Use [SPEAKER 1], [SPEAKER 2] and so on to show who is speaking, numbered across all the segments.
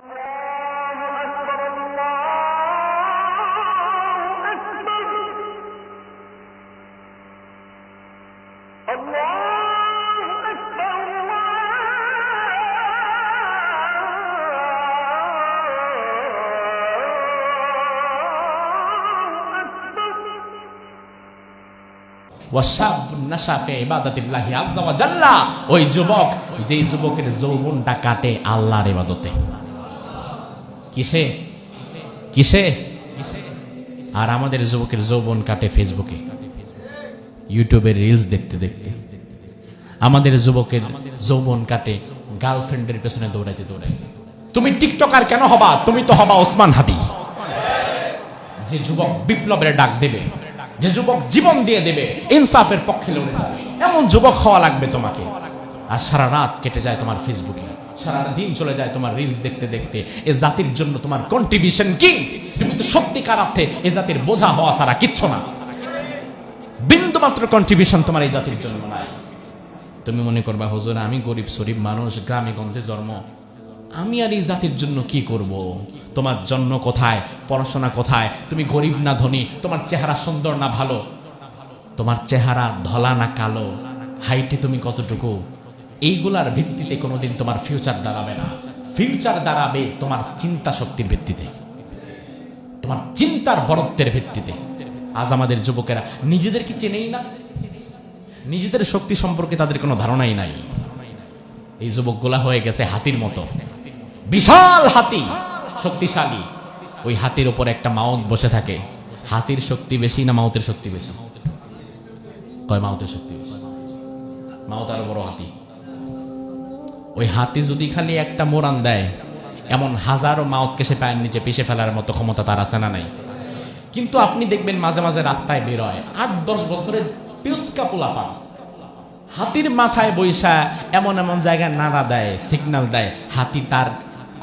[SPEAKER 1] ওই যুবক যে যুবকের যৌবনটা কাটে আল্লাহর ইবাদতে। কিসে কিসে? আর আমাদের যুবকের যৌবন কাটে ফেসবুকে, ইউটিউবের রিলস দেখতে দেখতে। আমাদের যুবকের যৌবন কাটে গার্লফ্রেন্ডের পেছনে দৌড়াইতে দৌড়াইতে। তুমি টিকটকার কেন হবা? তুমি তো হবা ওসমান হাদি। যে যুবক বিপ্লবের ডাক দেবে, যে যুবক জীবন দিয়ে দেবে, ইনসাফের পক্ষে লড়ে যাবে, এমন যুবক হওয়া লাগবে তোমাকে। আর সারা রাত কেটে যায় তোমার ফেসবুকে, সারা দিন চলে যায় তোমার রিলস দেখতে দেখতে। এ জাতির জন্য তোমার কন্ট্রিবিউশন কি? তুমি তো সত্যিকার অর্থে এ জাতির বোঝা হওয়া ছাড়া কিচ্ছু না। বিন্দু মাত্র কন্ট্রিবিউশন তোমার এই জাতির জন্য নাই। তুমি মনে করবা হুজুর আমি গরিব শরীফ মানুষ, গ্রামে গঞ্জে জন্ম, আমি আর এই জাতির জন্য কি করব? তোমার জন্ম কোথায়, পড়াশোনা কোথায়, তুমি গরিব না ধনী, তোমার চেহারা সুন্দর না ভালো, তোমার চেহারা ধলা না কালো, হাইটে তুমি কতটুকু, এইগুলার ভিত্তিতে কোনোদিন তোমার ফিউচার দাঁড়াবে না। ফিউচার দাঁড়াবে তোমার চিন্তা শক্তির ভিত্তিতে, তোমার চিন্তার বড়ত্বের ভিত্তিতে। আজ আমাদের যুবকেরা নিজেদেরকে চেনেই না, নিজেদের শক্তি সম্পর্কে তাদের কোনো ধারণাই নাই। এই যুবকগুলা হয়ে গেছে হাতির মতো, বিশাল হাতি, শক্তিশালী। ওই হাতির উপর একটা মাউত বসে থাকে। হাতির শক্তি বেশি না মাউতের শক্তি বেশি? কয় মাউতের শক্তি বেশি। মাউত আরো বড় হাতি। ওই হাতি যদি খালি একটা মোরান দেয়, এমন হাজারো মাউতকে সে পায়ের নিচে পিষে ফেলার মতো ক্ষমতা তার আছে না নাই? কিন্তু আপনি দেখবেন মাঝে মাঝে রাস্তায় বের হয় 8-10 বছরের পিউসকা পোলাপান, হাতির মাথায় বৈশা এমন এমন জায়গায় নাড়া দেয়, সিগন্যাল দেয়, হাতি তার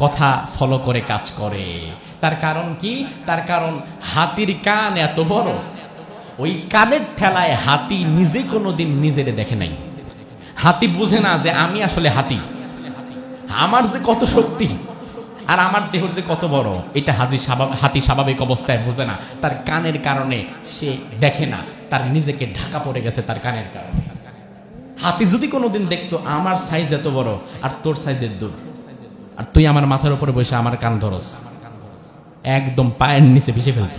[SPEAKER 1] কথা ফলো করে কাজ করে। তার কারণ কি? তার কারণ হাতির কান এত বড়, ওই কানের ঠেলায় হাতি নিজে কোনোদিন নিজেরে দেখে নাই। হাতি বুঝে না যে আমি আসলে হাতি, আমার যে কত শক্তি আর আমার দেহর যে কত বড়, এটা হাতি স্বাভাবিক অবস্থায় বুঝে না। তার কানের কারণে সে দেখে না, তার নিজেকে ঢাকা পড়ে গেছে তার কানের কারণে। হাতি যদি কোনোদিন দেখতো আমার সাইজ এত বড় আর তোর সাইজের দূর, আর তুই আমার মাথার উপরে বসে আমার কান ধরস, একদম পায়ের নিচে ভিজে ফেলত।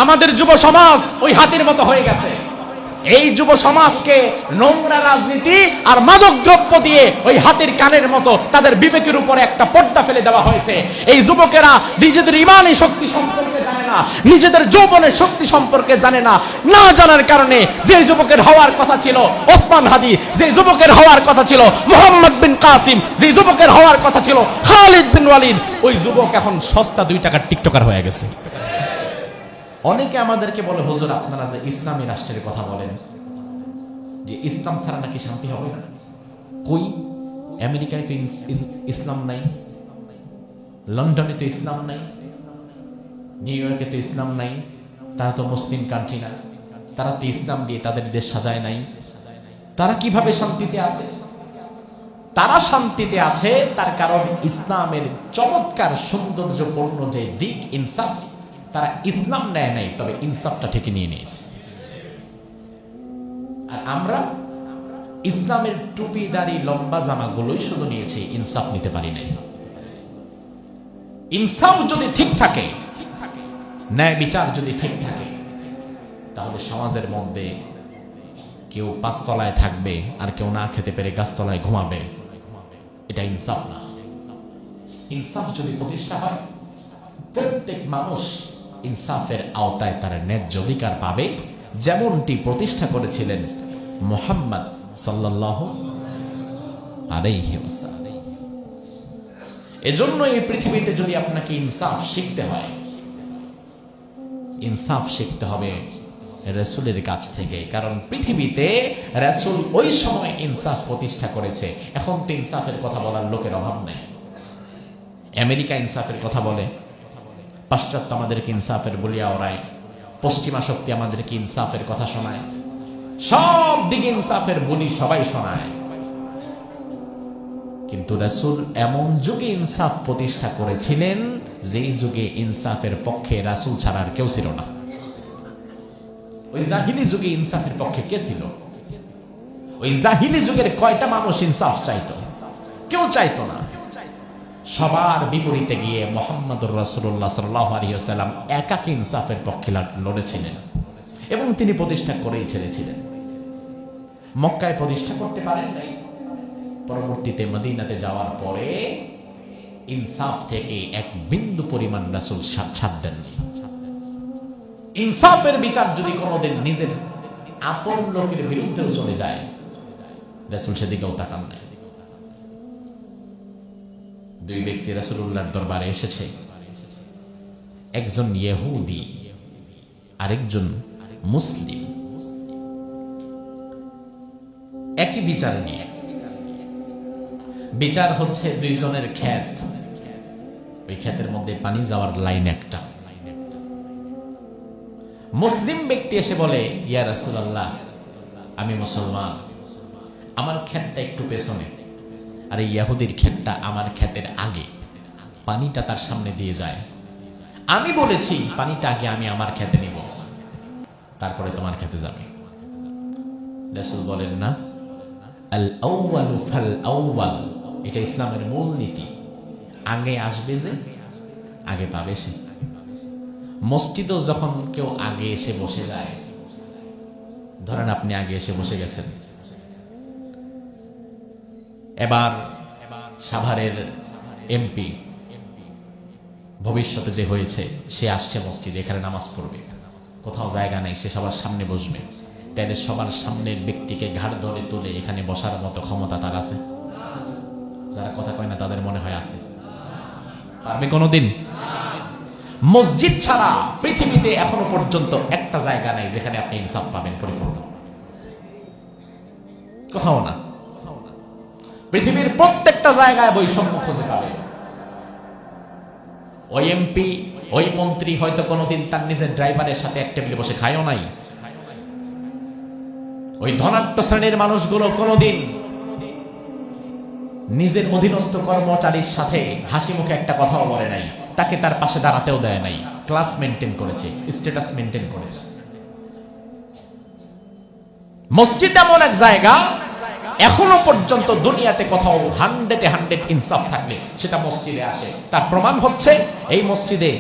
[SPEAKER 1] আমাদের যুব সমাজ ওই হাতির মতো হয়ে গেছে। এই যুব সমাজকে নোংরা রাজনীতি আর মাদক দ্রব্য দিয়ে ওই হাতির কানের মতো তাদের বিবেকের উপরে একটা পর্দা ফেলে দেওয়া হয়েছে। এই যুবকেরা নিজেদের ইমানি শক্তি সম্পর্কে জানে না, নিজেদের যৌবনের শক্তি সম্পর্কে জানে না। না জানার কারণে যে যুবকের হওয়ার কথা ছিল ওসমান হাদি, যে যুবকের হওয়ার কথা ছিল মোহাম্মদ বিন কাসিম, যে যুবকের হওয়ার কথা ছিল খালিদ বিন ওয়ালিদ, ওই যুবক এখন সস্তা 2 টাকার টিকটকার হয়ে গেছে। অনেকে আমাদেরকে বলে হুজুর আপনারা যে ইসলামী রাষ্ট্রের কথা বলেন, যে ইসলাম ছাড়া নাকি শান্তি হবে না। কই? আমেরিকায় তো ইসলাম নাই, লন্ডনে তো ইসলাম নাই, নিউ ইয়র্কে তো ইসলাম নাই, তারা তো মুসলিম কান্ট্রি না, তারা তো ইসলাম দিয়ে তাদের দেশ সাজায় নাই, তারা কিভাবে শান্তিতে আছে? তারা শান্তিতে আছে তার কারণ ইসলামের চমৎকার সৌন্দর্যপূর্ণ যে দিক ইনসাফ, তারা ইসলাম নেয় নাই, তবে ইনসাফটা ঠিকই নিয়ে নিয়েছে। আর আমরা ইসলামের টুপি দাড়ি লম্বা জামাগুলোই শুধু নিয়েছি, ইনসাফ নিতে পারি নাই। ইনসাফ যদি ঠিক থাকে, ন্যায় বিচার যদি ঠিক থাকে, তাহলে সমাজের মধ্যে কেউ 5 তলায় থাকবে আর কেউ না খেতে পেরে গাছতলায় ঘুমাবে। এটা ইনসাফ না। ইনসাফ যদি প্রতিষ্ঠা হয়, প্রত্যেক মানুষ ইনসাফের আওতায় তার ন্যায্য অধিকার পাবে, যেমনটি প্রতিষ্ঠা করেছিলেন মুহাম্মদ সাল্লাল্লাহু আলাইহি ওয়াসাল্লাম। এজন্য এই পৃথিবীতে যদি আপনাকে ইনসাফ শিখতে হয়, ইনসাফ শিখতে হবে রাসূলের কাছ থেকে। কারণ পৃথিবীতে রাসূল ওই সময় ইনসাফ প্রতিষ্ঠা করেছে। এখন তো ইনসাফের কথা বলার লোকের অভাব নেই। আমেরিকা ইনসাফের কথা বলে, পাশ্চাত্য আমাদেরকে ইনসাফের বলিয়া ওরায়, পশ্চিমা শক্তি আমাদেরকে ইনসাফের কথা শোনায়, সব দিকে ইনসাফের বলি সবাই শোনায়। কিন্তু রাসূল এমন যুগে ইনসাফ প্রতিষ্ঠা করেছিলেন যেই যুগে ইনসাফের পক্ষে রাসূল ছাড়া আর কেউ ছিল না। ওই জাহিলি যুগে ইনসাফের পক্ষে কে ছিল? ওই জাহিলি যুগের কয়টা মানুষ ইনসাফ চাইতো? কেউ চাইতো না। সবার বিপরীতে গিয়ে মুহাম্মদুর রাসূলুল্লাহ সাল্লাল্লাহু আলাইহি ওয়াসাল্লাম একাকী ইনসাফের পক্ষে লড়েছিলেন এবং তিনি প্রতিষ্ঠা করেই ছেড়েছিলেন। মক্কায় প্রতিষ্ঠা করতে পারেন নাই, পরবর্তীতে মদিনাতে যাওয়ার পরে ইনসাফ থেকে এক বিন্দু পরিমাণ রাসূল ছাড় দেননি। ইনসাফের বিচার যদি কোনোদিন নিজের আপন লোকের বিরুদ্ধেও চলে যায়, রাসূল সেদিকেও তাকান নাই। দুই ব্যক্তি রাসূলুল্লাহর দরবারে এসেছে, একজন ইহুদি আরেকজন মুসলিম, একই বিচার নিয়ে। বিচার হচ্ছে দুইজনের ক্ষেত, ওই ক্ষেতের মধ্যে পানি যাওয়ার লাইন একটা। মুসলিম ব্যক্তি এসে বলে, ইয়া রাসূলুল্লাহ, আমি মুসলমান, আমার ক্ষেতটা একটু পেছনে, আর ইহুদির ক্ষেতটা আমার ক্ষেতের আগে, পানিটা তার সামনে দিয়ে যায়। আমি বলেছি পানিটা আগে আমি আমার ক্ষেতে নিব, তারপরে তোমার ক্ষেতে যাবে। রাসূল বলেন না, আল আউয়ালু ফাল আউয়াল, এটা ইসলামের মূল নীতি। আগে আসবে যে আগে পাবে সে। মসজিদেও যখন কেউ আগে এসে বসে যায়, ধরেন আপনি আগে এসে বসে গেছেন, এবার সাভারের এমপি ভবিষ্যতে যে হয়েছে, সে আসছে মসজিদে, এখানে নামাজ পড়বে, কোথাও জায়গা নাই, সে সবার সামনে বসবে। তাহলে সবার সামনের ব্যক্তিকে ঘাড় ধরে তুলে এখানে বসার মতো ক্ষমতা তার আছে? যারা কথা কয় না তাদের মনে হয় আছে। পারবে কোনোদিন? মসজিদ ছাড়া পৃথিবীতে এখনো পর্যন্ত একটা জায়গা নাই যেখানে আপনি ইনসাফ পাবেন পরিপূর্ণ, কোথাও না। পৃথিবীর প্রত্যেকটা জায়গায় বৈষম্য খুঁজে পাবেন। ওই এমপি, ওই মন্ত্রী হয়তো কোনোদিন তার নিজের ড্রাইভারের সাথে এক টেবিলে বসে খায়ও নাই। ওই ধনাঢ্য শ্রেণীর মানুষগুলো কোনোদিন নিজের অধীনস্থ কর্মচারীর সাথে হাসি মুখে একটা কথাও বলে নাই, তাকে তার পাশে দাঁড়াতেও দেয় নাই। ক্লাস মেনটেন করেছে, স্ট্যাটাস মেনটেন করেছে। মসজিদ এমন এক জায়গা, এখনো পর্যন্ত দুনিয়াতে কোথাও 100% ইনসাফ থাকলে সেটা মসজিদে আসে। তার প্রমাণ হচ্ছে এই মসজিদে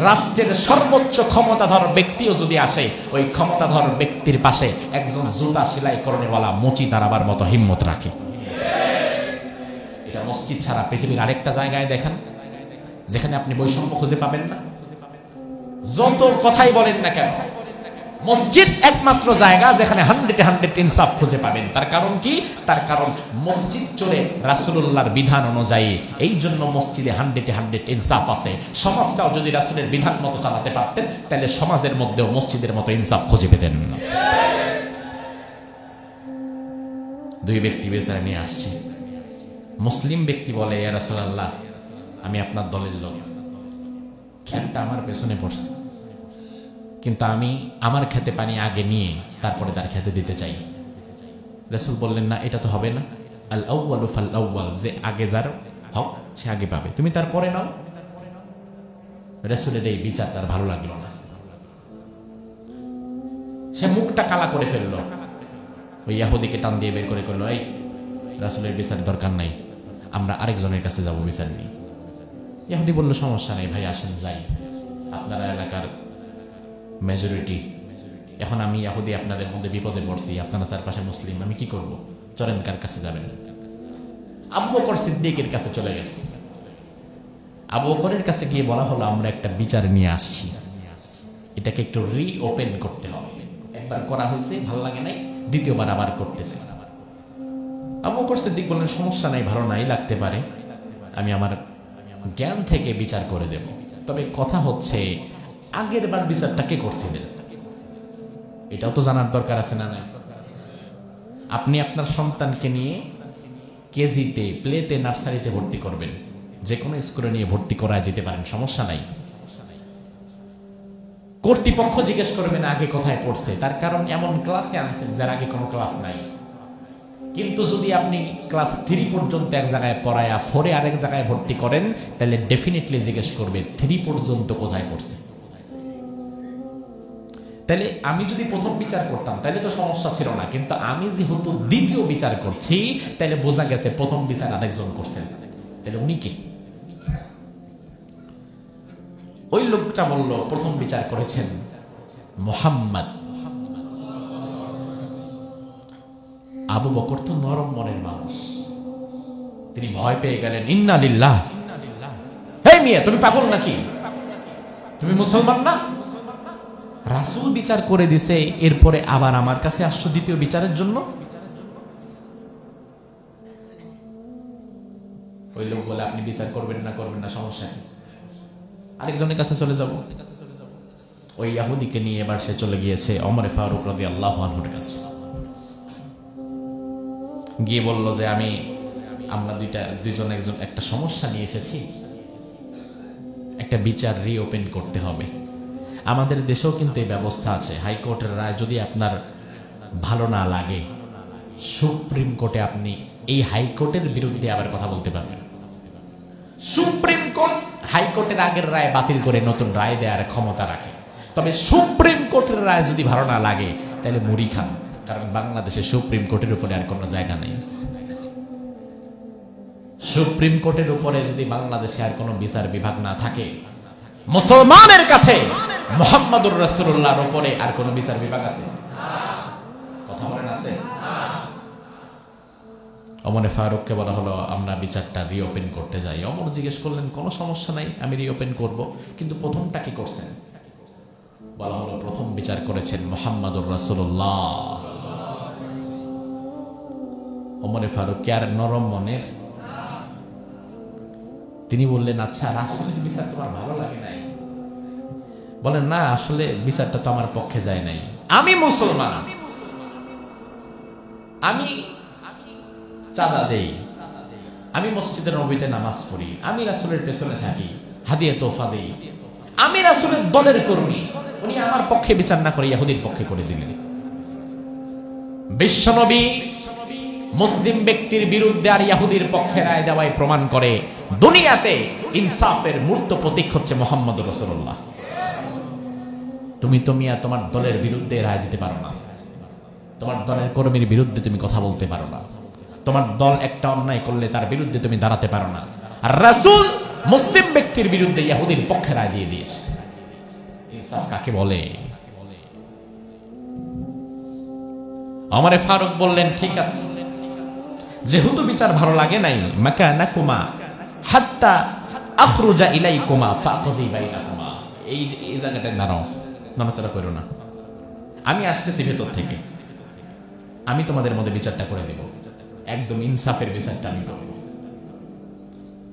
[SPEAKER 1] রাষ্ট্রের সর্বোচ্চ ক্ষমতাধর ব্যক্তিও যদি আসে, ওই ক্ষমতাধর ব্যক্তির পাশে একজন জুতা সেলাই করনেওয়ালা মুচি দাঁড়াবার মতো হিম্মত রাখে। এটা মসজিদ ছাড়া পৃথিবীর আরেকটা জায়গায় দেখেন যেখানে আপনি বৈষম্য খুঁজে পাবেন না। যত কথাই বলেন না কেন, মসজিদ একমাত্র জায়গা যেখানে 100% ইনসাফ খুঁজে পাবেন। তার কারণ কি? তার কারণ মসজিদ চলে রাসূলুল্লাহর বিধান অনুযায়ী, এই জন্য মসজিদে 100% ইনসাফ আছে। সমাজটাও যদি রাসূলের বিধান মতো চালাতে পারতেন, তাহলে সমাজের মধ্যেও মসজিদের মতো ইনসাফ খুঁজে পেতেন। দুই ব্যক্তি বেচারা নিয়ে আসছে। মুসলিম ব্যক্তি বলে, ইয়া রাসূলুল্লাহ, আমি আপনার দলের লোক, ক্ষেতটা আমার পেছনে পড়ছে, কিন্তু আমি আমার খেতে পানি আগে নিয়ে তারপরে তার খেতে দিতে চাই। রাসূল বললেন, না, এটা তো হবে না। আল আউয়ালু ফাল আউয়াল, যে আগে যার হক সে আগে পাবে, তুমি তারপরে নাও। রাসূলের এই বিচার তার ভালো লাগলো না, সে মুখটা কালা করে ফেললো। ওই ইহুদিকে টান দিয়ে বের করে করলো, এই রাসূলের বিচার দরকার নাই, আমরা আরেকজনের কাছে যাব বিচার নিয়ে। ইহুদি বলল, সমস্যা নেই ভাই, আসেন যাই, আপনারা এলাকার মেজরিটি, এখন আমি ইহুদি আপনাদের মধ্যে বিপদে পড়ছি, আপনারা চারপাশে মুসলিম, আমি কি করব? চলেন, কার কাছে যাবেন? আবু বকর সিদ্দিকের কাছে চলে গেছে। আবু বকরের কাছে গিয়ে বলা হলো, আমরা একটা বিচার নিয়ে আসছি, এটাকে একটু রিওপেন করতে হবে। একবার করা হয়েছে, ভালো লাগে নাই, দ্বিতীয়বার আবার করতে চাই। আবু বকর সিদ্দিক বললেন, সমস্যা নাই, ভালো নাই লাগতে পারে, আমি আমার জ্ঞান থেকে বিচার করে দেব। তবে কথা হচ্ছে, আগের বার বিচারটা কে করছিলেন এটাও তো জানার দরকার আছে না? নাই? আপনি আপনার সন্তানকে নিয়ে কেজিতে, প্লেতে, নার্সারিতে ভর্তি করবেন, যে কোনো স্কুলে নিয়ে ভর্তি করায় দিতে পারেন, সমস্যা নাই। কর্তৃপক্ষ জিজ্ঞেস করবেন আগে কোথায় পড়ছে, তার কারণ এমন ক্লাসে আনছেন যার আগে কোনো ক্লাস নাই। কিন্তু যদি আপনি ক্লাস 3 পর্যন্ত এক জায়গায় পড়ায়া 4-এ আরেক জায়গায় ভর্তি করেন, তাহলে ডেফিনেটলি জিজ্ঞেস করবে 3 পর্যন্ত কোথায় পড়ছে। তাহলে আমি যদি প্রথম বিচার করতাম তাহলে তো সমস্যা ছিল না, কিন্তু আমি যেহেতু দ্বিতীয় বিচার করছি, তাহলে বোঝা গেছে প্রথম বিচার আরেকজন করছেন। তাহলে উনি কে? ওই লোকটা বলল প্রথম বিচার করেছেন মুহাম্মদ। আবু বকর তো নরম মনের মানুষ, তিনি ভয় পেয়ে গেলেন, ইন্না লিল্লাহ, হে মিয়া তুমি পাগল নাকি? তুমি মুসলমান না? রাসূল বিচার করে দিছে, এরপরে আবার আমার কাছে আসছো দ্বিতীয় বিচারের জন্য? ওই লোক বলে, আপনি বিচার করবেন না সমস্যা নেই, আরেকজনের কাছে চলে যাব। ওই ইহুদিকে নিয়ে এবার সে চলে গিয়েছে ওমর ফারুক রাদিয়াল্লাহু আনহুর কাছে। গিয়ে বলল যে আমরা দুইজন একটা সমস্যা নিয়ে এসেছি, একটা বিচার রিওপেন করতে হবে। আমাদের দেশেও কিন্তু এই ব্যবস্থা আছে, হাইকোর্টের রায় যদি আপনার ভালো না লাগে, সুপ্রিম কোর্টে আপনি এই হাইকোর্টের বিরুদ্ধে আবার কথা বলতে পারবেন। সুপ্রিম কোর্ট হাইকোর্টের আগের রায় বাতিল করে নতুন রায় দেওয়ার ক্ষমতা রাখে, তবে সুপ্রিম কোর্টের রায় যদি ভালো না লাগে তাহলে মুড়ি খান, কারণ বাংলাদেশে সুপ্রিম কোর্টের উপরে আর কোনো জায়গা নেই। সুপ্রিম কোর্টের উপরে যদি বাংলাদেশে আর কোনো বিচার বিভাগ না থাকে, মুসলমানের কাছে মুহাম্মদুর রাসূলুল্লাহর উপরে আর কোনো বিচার বিভাগ আছে? কথা বলেন, আছে? ওমর ফারুককে বলা হলো আমরা বিচারটা রিওপেন করতে যাই। ওমর জিজ্ঞেস করলেন, কোনো সমস্যা নাই, আমি রিওপেন করব, কিন্তু প্রথমটা কি করছেন? বলা হলো প্রথম বিচার করেছেন মুহাম্মদুর রাসূলুল্লাহ। ওমর ফারুক কে আর নরম মনের, তিনি বললেন, আচ্ছা রাসূলের বিচার তোমার ভালো লাগে নাই? বলেন, না আসলে বিচারটা তো আমার পক্ষে যায় নাই, আমি মুসলমান, আমি চাঁদা দেই, আমি মসজিদের নববীতে নামাজ পড়ি, আমি রাসূলের পেছনে থাকি, হাদিয়া তোফা দেই, আমি রাসূলের দলের কর্মী, উনি আমার পক্ষে বিচার না করে ইহুদির পক্ষে করে দিলেন। বিশ্বনবী মুসলিম ব্যক্তির বিরুদ্ধে আর ইহুদির পক্ষে রায় দেওয়াই প্রমাণ করে দুনিয়াতে ইনসাফের মূর্ত প্রতীক হচ্ছে মুহাম্মদুর রাসূলুল্লাহ। তুমি তো মিয়া তোমার দলের বিরুদ্ধে রায় দিতে পারো না, তোমার দলের কর্মীর বিরুদ্ধে তুমি কথা বলতে পারো না, তোমার দল একটা অন্যায় করলে তার বিরুদ্ধে তুমি দাঁড়াতে পারো না। আর রাসূল মুসলিম ব্যক্তির বিরুদ্ধে ইহুদির পক্ষে রায় দিয়ে দিয়েছে। ইনসাফ কাকে বলে? ওমর ফারুক বললেন, ঠিক আছে, যেহেতু বিচার ভালো লাগে নাই, মাকানাকুমা হাত্তা আখরুজা ইলাইকুমা ফাকযি বাইনাকুমা, এই জায়গাটায় দাঁড়াও, নড়াচড়া করো না, আমি আসতেছি ভেতর থেকে, আমি তোমাদের মধ্যে বিচারটা করে দেব, একদম ইনসাফের বিচারটা আমি করব।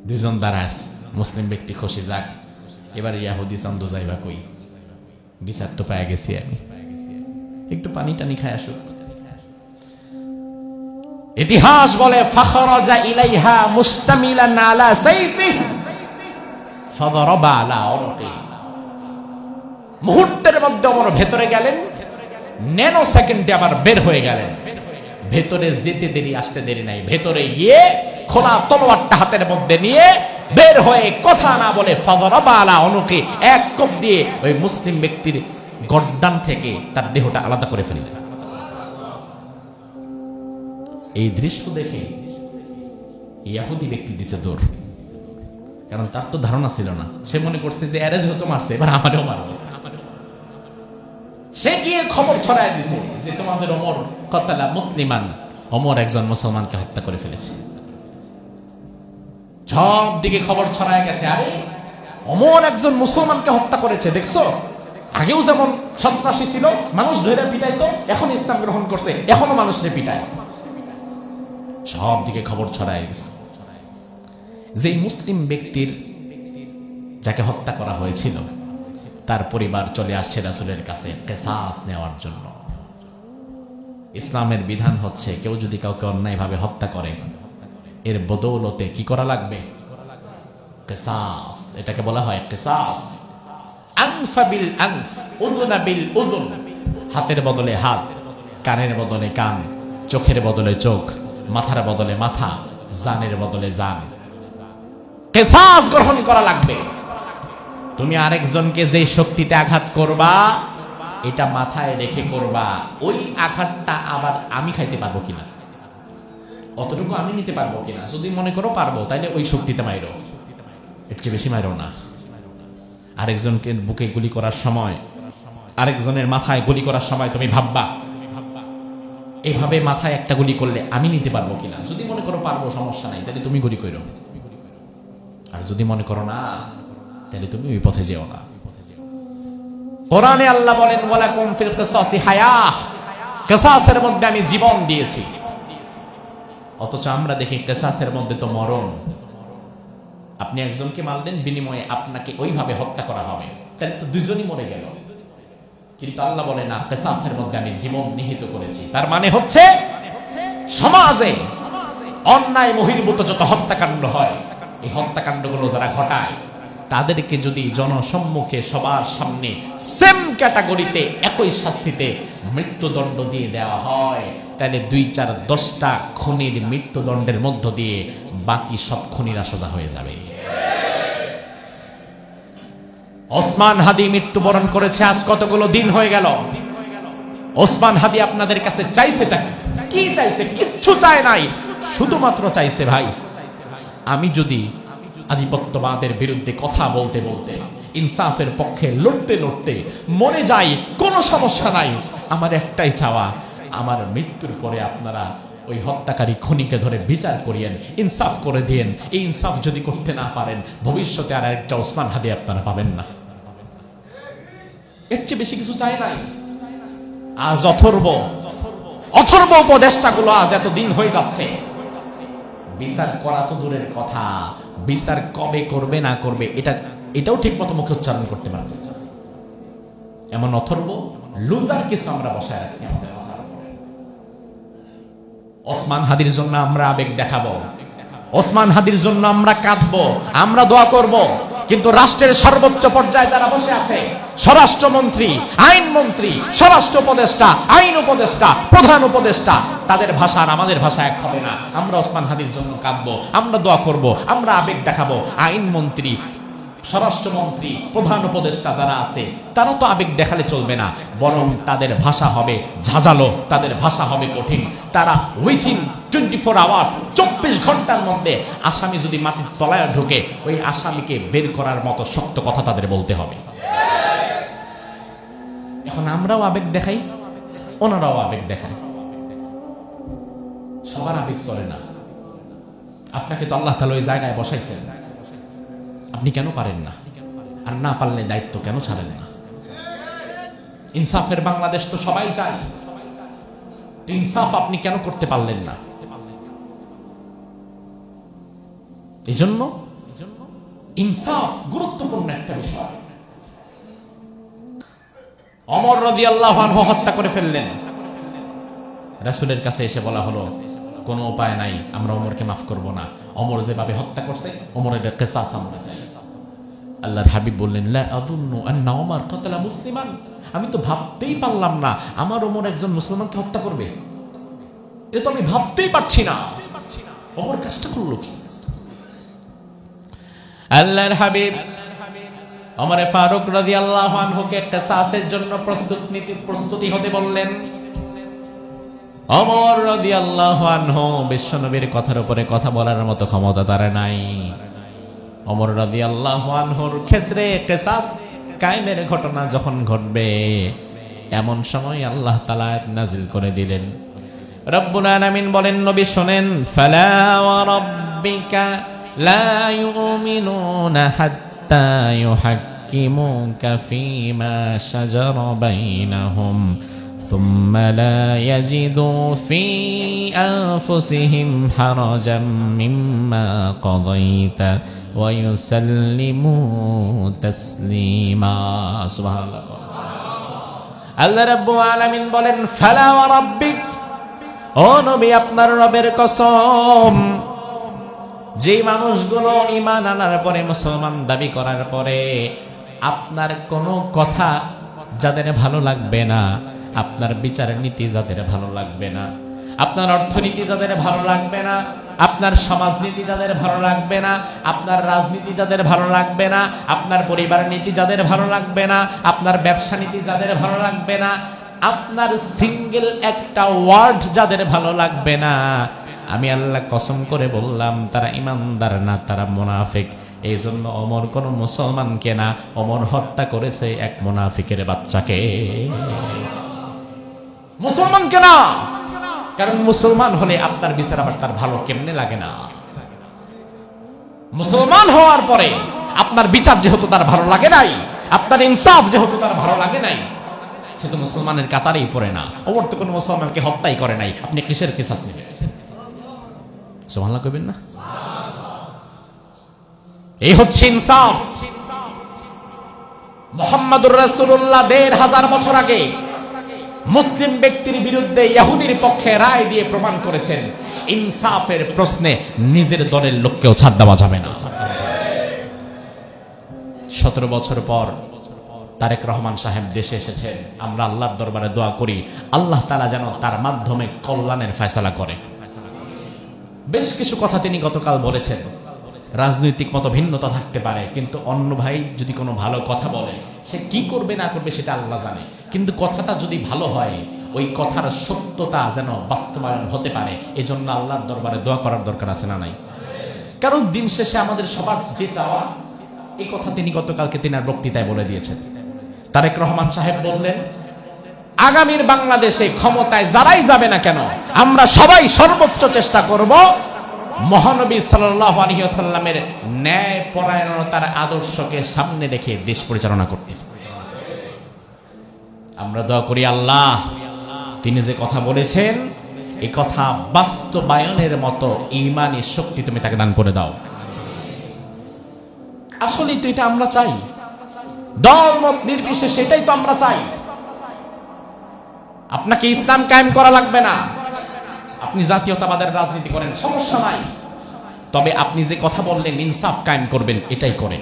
[SPEAKER 1] দুইজন দাঁড়াস, মুসলিম ব্যক্তি খুশি, যাক এবার ইহুদি চান্দু যাইবা কই, বিচার তো পেয়ে গেছি, আমি একটু পানি টানি খায় আসুক। ইতিহাস বলে ফাখরাজা ইলাইহা মুস্তামিলান আলা সাইফিহি ফাদারাবা আলা উরকি, মুহূর্তের মধ্যে ওমর ভেতরে গেলেন, ন্যানো সেকেন্ডে আবার বের হয়ে গেলেন। ভেতরে যেতে দেরি, আসতে দেরি নাই, ভেতরে গিয়ে খোলা তলোয়ারটা হাতের মধ্যে নিয়ে বের হয়ে কথা না বলে ফাদারাবা আলা উরকি, এক কোপ দিয়ে ওই মুসলিম ব্যক্তির গর্দান থেকে তার দেহটা আলাদা করে ফেললেন। এই দৃশ্য দেখে ইহুদি ব্যক্তি দিছে দৌড়, কারণ তার তো ধারণা ছিল না, সে মনে করছে যে এরে যেহেতু মারছে এবার আমারও মারবে। সে গিয়ে খবর ছড়ায় দিছে যে তোমাদের ওমর কতালা মুসলিমান, ওমর একজন মুসলমানকে হত্যা করে ফেলেছে। সব দিকে খবর ছড়ায় গেছে, আরে ওমর একজন মুসলমানকে হত্যা করেছে, দেখছো আগেও যেমন সন্ত্রাসী ছিল, মানুষ ধরে পিটাইতো, এখন ইসলাম গ্রহণ করছে, এখনো মানুষরে পিটায়। সব দিকে খবর ছড়ায় গেছে। যে মুসলিম ব্যক্তির যাকে হত্যা করা হয়েছিল তার পরিবার চলে আসছে রাসূলের কাছে কিসাস নেওয়ার জন্য। ইসলামের বিধান হচ্ছে কেউ যদি কাউকে অন্যায়ভাবে হত্যা করে, এর বদৌলতে কি করা লাগবে? কিসাস। এটাকে বলা হয় কিসাস। আনফা বিল আনফ, উযুনা বিল উযুন, হাতের বদলে হাত, কানের বদলে কান, চোখের বদলে চোখ, মাথার বদলে মাথা, জানের বদলে জান। কিসাস গ্রহণ করা লাগবে। তুমি আরেকজনকে যে শক্তিতে আঘাত করবা, এটা মাথায় রেখে করবা, ওই আঘাতটা আবার আমি খাইতে পারবো কিনা, অতটুকু আমি নিতে পারবো কিনা। যদি মনে করো পারবো, তাইলে ওই শক্তিতে মাইরো, এর চেয়ে বেশি মাইরো না। আরেকজনকে বুকে গুলি করার সময়, আরেকজনের মাথায় গুলি করার সময় তুমি ভাববা, এভাবে মাথায় একটা গুলি করলে আমি নিতে পারবো কিনা। যদি মনে করো পারবো, সমস্যা নাই, তাহলে তুমি গুলি করো। আর যদি মনে করো না, তাহলে তুমি ওই পথে যেও না। কোরআনে আল্লাহ বলেন, ওয়ালাকুম ফিল কিসাসি হায়াহ, কিসাসের মধ্যে আমি জীবন দিয়েছি। অথচ আমরা দেখি কিসাসের মধ্যে তো মরণ। আপনি একজনকে মারলেন, বিনিময়ে আপনাকে ওইভাবে হত্যা করা হবে, তাহলে তো দুজনই মরে গেল। কিন্তু আল্লাহ বলে না, কিসাসের মধ্যে আমি জীবন নিহিত করেছি। তার মানে হচ্ছে সমাজে অন্যায় বহির্ভূত যত হত্যাকাণ্ড হয়, এই হত্যাকাণ্ডগুলো যারা ঘটায়, তাদেরকে যদি জনসম্মুখে সবার সামনে সেম ক্যাটাগরিতে একই শাস্তিতে মৃত্যুদণ্ড দিয়ে দেওয়া হয়, তাহলে 2-4-10টা খুনির মৃত্যুদণ্ডের মধ্য দিয়ে বাকি সব খুনিরা সোজা হয়ে যাবে। ওসমান হাদি মৃত্যুবরণ করেছে, আজ কতগুলো দিন হয়ে গেল। ওসমান হাদি আপনাদের কাছে চাইছেটা কি? চাইছে? কিচ্ছু চায় নাই, শুধুমাত্র চাইছে, ভাই আমি যদি আধিপত্যবাদের বিরুদ্ধে কথা বলতে বলতে, ইনসাফের পক্ষে লড়তে লড়তে মরে যাই, কোনো সমস্যা নাই, আমার একটাই চাওয়া, আমার মৃত্যুর পরে আপনারা ওই হত্যাকারী খুনিকে ধরে বিচার করিয়েন, ইনসাফ করে দিয়েন। এই ইনসাফ যদি করতে না পারেন, ভবিষ্যতে আর একটা ওসমান হাদি আপনারা পাবেন না। এর চেয়ে বেশি কিছু চাই নাই। আজ অথর্ব উপদেষ্টাগুলো আজ এত দিন হয়ে যাচ্ছে, বিচার করা তো দূরের কথা, বিচার কবে করবে না করবে এটাও ঠিক মতো মুখে উচ্চারণ করতে পারবে। এমন অথর্ব লুজার কিছু আমরা বসায় রাখছি আমাদের মাথার উপরে। ওসমান হাদির জন্য আমরা আবেগ দেখাবো, ওসমান হাদির জন্য আমরা কাঁদবো, আমরা দোয়া করব, কিন্তু রাষ্ট্রের সর্বোচ্চ পর্যায়ে যারা বসে আছে, স্বরাষ্ট্রমন্ত্রী, আইনমন্ত্রী, স্বরাষ্ট্র উপদেষ্টা, আইন উপদেষ্টা, প্রধান উপদেষ্টা, তাদের ভাষা আর আমাদের ভাষা এক হবে না। আমরা ওসমান হাদির জন্য কাঁদবো, আমরা দোয়া করব, আমরা আবেগ দেখাবো। আইনমন্ত্রী, স্বরাষ্ট্রমন্ত্রী, প্রধান উপদেষ্টা যারা আছে, তারা তো আবেগ দেখালে চলবে না, বরং তাদের ভাষা হবে ঝাঁঝালো, তাদের ভাষা হবে কঠিন। তারা উইথিন 24 আওয়ার্স, 24 ঘন্টার মধ্যে আসামি যদি মাটির তলায় ঢোকে, ওই আসামিকে বের করার মতো শক্ত কথা তাদের বলতে হবে। এখন আমরাও আবেগ দেখাই, ওনারাও আবেগ দেখায়, সবার আবেগ চলে না। আপনাকে তো আল্লাহ তাআলা ওই জায়গায় বসাইছেন, আপনি কেন পারেন না? আর না পারলে দায়িত্ব কেন ছাড়েন না? ইনসাফের বাংলাদেশ তো সবাই চায়, ইনসাফ আপনি কেন করতে পারলেন না? এই জন্য ইনসাফ গুরুত্বপূর্ণ একটা বিষয়। ওমর রাদিয়াল্লাহু আনহু হত্যা করে ফেললেন, রাসূলের কাছে এসে বলা হলো কোনো উপায় নাই, আমরা ওমরকে মাফ করব না। ওমর যেভাবে হত্যা করছে, ওমরের কিসাস আমরা চাই। আল্লাহর হাবিব বললেন, লা আযুন্নু আন্না ওমর কাতালা মুসলিমান, আমি তো ভাবতেই পারলাম না আমার ওমর একজন মুসলমানকে হত্যা করবে, এটা তো আমি ভাবতেই পারছি না। ওমর কাজটা করলো কি? আল্লাহর হাবিব ওমরে ফারুক রাদিয়াল্লাহু আনহুকে কিসাসের জন্য প্রস্তুতি হতে বললেন। ওমর রাদিয়াল্লাহু আনহু বিশ্বনবীর কথার উপরে কথা বলার মতো ক্ষমতা তার নাই। ওমর রাদিয়াল্লাহু আনহুর ক্ষেত্রে কিসাস কায়েমের ঘটনা যখন ঘটবে, এমন সময় আল্লাহ তাআলা আয়াত নাযিল করে দিলেন। রব্বুল আলামিন বলেন, নবী শুনেন, ফালা ওয়া রাব্বিকা লা ইউমিনুনা হাত্তা ইউহাক্কিমুকা ফীমা শাজারা বাইনাহুম ثم لا يجدوا في أنفسهم حرجا مما قضيت ويسلموا تسليما سبحان الله। আল্লাহ রাব্বুল আলামিন বলেন, ফালা ওয়া রাব্বিক, ও নবী আপনার রবের কসম, যে মানুষগুলো ঈমান আনার পরে, মুসলমান দাবি করার পরে আপনার কোনো কথা যাদের ভালো লাগবে না, আপনার বিচারের নীতি যাদের ভালো লাগবে না, আপনার অর্থনীতি যাদের ভালো লাগবে না, আপনার সমাজনীতি যাদের ভালো লাগবে না, আপনার রাজনীতি যাদের ভালো লাগবে না, আপনার পরিবার নীতি যাদের ভালো লাগবে না, আপনার ব্যবসা নীতি যাদের ভালো লাগবে না, আপনার সিঙ্গেল একটা ওয়ার্ড যাদের ভালো লাগবে না, আমি আল্লাহ কসম করে বললাম তারা ইমানদার না, তারা মুনাফিক। এই জন্য ওমর কোন মুসলমানকে না, ওমর হত্যা করেছে এক মুনাফিকের বাচ্চাকে, মুসলমানকে না। কারণ মুসলমান হলে আপনার বিচার আবার তার ভালো কেমনে লাগে না। মুসলমান হওয়ার পরে আপনার বিচার যেহেতু তার ভালো লাগে নাই, আপনার ইনসাফ যেহেতু তার ভালো লাগে নাই, সে তো মুসলমানের কাতারেই পড়ে না। ওমর তো কোনো মুসলমানকে হত্যাই করে নাই, আপনি কিসের কিসাস নেবেন? সুবহানাল্লাহ কইবেন না? এই হচ্ছে ইনসাফ। মুহাম্মদুর রাসূলুল্লাহ ১৫০০ বছর আগে মুসলিম ব্যক্তির বিরুদ্ধে ইহুদির পক্ষে রায় দিয়ে প্রমাণ করেছেন ইনসাফের প্রশ্নে নিজের দলের লোককেও ছাড় দেওয়া যাবে না। ১৭ বছর পর তারেক রহমান সাহেব দেশে এসেছেন। আমরা আল্লাহর দরবারে দোয়া করি আল্লাহ তাআলা যেন তার মাধ্যমে কল্যাণের ফয়সালা করে। বেশ কিছু কথা তিনি গতকাল বলেছেন। রাজনৈতিক মত ভিন্নতা থাকতে পারে, কিন্তু অন্য ভাই যদি কোনো ভালো কথা বলে, সে কি করবে না করবে সেটা আল্লাহ জানে, কিন্তু কথাটা যদি ভালো হয় ওই কথার সত্যতা যেন বাস্তবায়ন হতে পারে, এজন্য আল্লাহর দরবারে দোয়া করার দরকার আছে না নাই? কারণ দিন শেষে আমাদের সবার যে চাওয়া, এই কথা তিনি গতকালকে তিনার বক্তৃতায় বলে দিয়েছেন। তারেক রহমান সাহেব বললেন আগামীর বাংলাদেশে ক্ষমতায় যারাই যাবে না কেন, আমরা সবাই সর্বোচ্চ চেষ্টা করব মহানবী সাল্লাল্লাহু আলাইহি ওয়াসাল্লামের ন্যায় পরায়ণতার আদর্শকে সামনে রেখে দেশ পরিচালনা করতে। আমরা দোয়া করি আল্লাহ তিনি যে কথা বলেছেন এই কথা বাস্তবায়নের মতো ঈমানি শক্তি তুমি তাকে দান করে দাও। আসলেই তো এটা আমরা চাই, দলমত নির্বিশেষে এটাই তো আমরা চাই। আপনাকে ইসলাম কায়েম করা লাগবে না, আপনি জাতীয়তাবাদের রাজনীতি করেন, সমস্যা নাই, তবে আপনি যে কথা বললেন ইনসাফ কায়েম করবেন, এটাই করেন,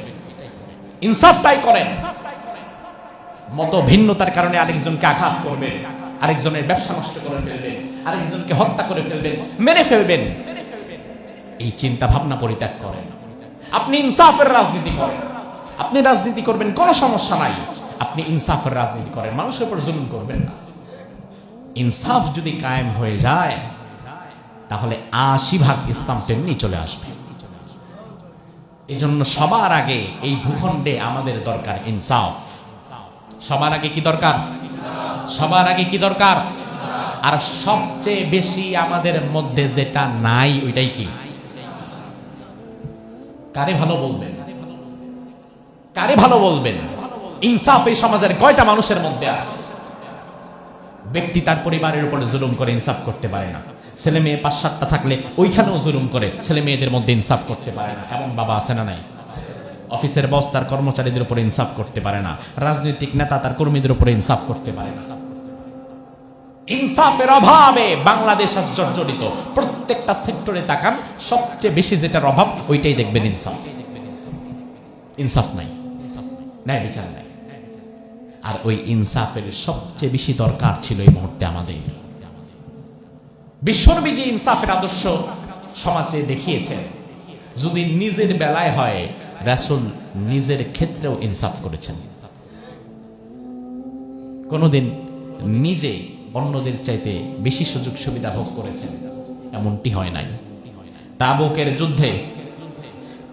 [SPEAKER 1] ইনসাফটাই করেন। মত ভিন্নতার কারণে আরেকজনকে আঘাত করবেন, আরেকজনের ব্যবসা নষ্ট করে ফেলবেন, আরেকজনকে হত্যা করে ফেলবেন, মেরে ফেলবেন, এই চিন্তা ভাবনা পরিত্যাগ করেন। আপনি ইনসাফের রাজনীতি করেন, আপনি রাজনীতি করবেন, কোনো সমস্যা নাই, আপনি ইনসাফের রাজনীতি করেন, মানুষের উপর জুলুম করবেন না। ইনসাফ যদি কায়েম হয়ে যায় তাহলে ৮০% ইসলাম তেমনি চলে আসবে। এই জন্য সবার আগে এই ভূখণ্ডে আমাদের দরকার ইনসাফ। সবার আগে কি দরকার? সবার আগে কি দরকার? আর সবচেয়ে বেশি আমাদের মধ্যে যেটা নাই ওইটাই কি? কারে ভালো বলবেন? কারে ভালো বলবেন? ইনসাফ এই সমাজের কয়টা মানুষের মধ্যে আছে? ব্যক্তি তার পরিবারের উপরে জুলুম করে ইনসাফ করতে পারে না, ছেলে মেয়ে ৫-৭টা থাকলে ওইখানেও জুলুম করে ছেলে মেয়েদের মধ্যে ইনসাফ করতে পারে না। এমন বাবা আছে না নাই? অফিসের বস তার কর্মচারীদের উপরে ইনসাফ করতে পারে না, রাজনৈতিক নেতা তার কর্মীদের উপরে ইনসাফ করতে পারে না। ইনসাফের অভাবে বাংলাদেশ আজ জর্জরিত। প্রত্যেকটা সেক্টরে তাকান, সবচেয়ে বেশি যেটার অভাব ওইটাই দেখবেন ইনসাফ। ইনসাফ নাই, ন্যায় বিচার নাই। আর ওই ইনসাফের সবচেয়ে বেশি দরকার ছিল এই মুহূর্তে আমাদের। বিশ্বনবী যে ইনসাফের আদর্শ সমাজে দেখিয়েছেন, যদি নিজের বেলায় হয়, রাসূল নিজের ক্ষেত্রেও ইনসাফ করেছেন। কোনদিন নিজে অন্যদের চাইতে বেশি সুযোগ সুবিধা ভোগ করেছেন এমনটি হয় নাই।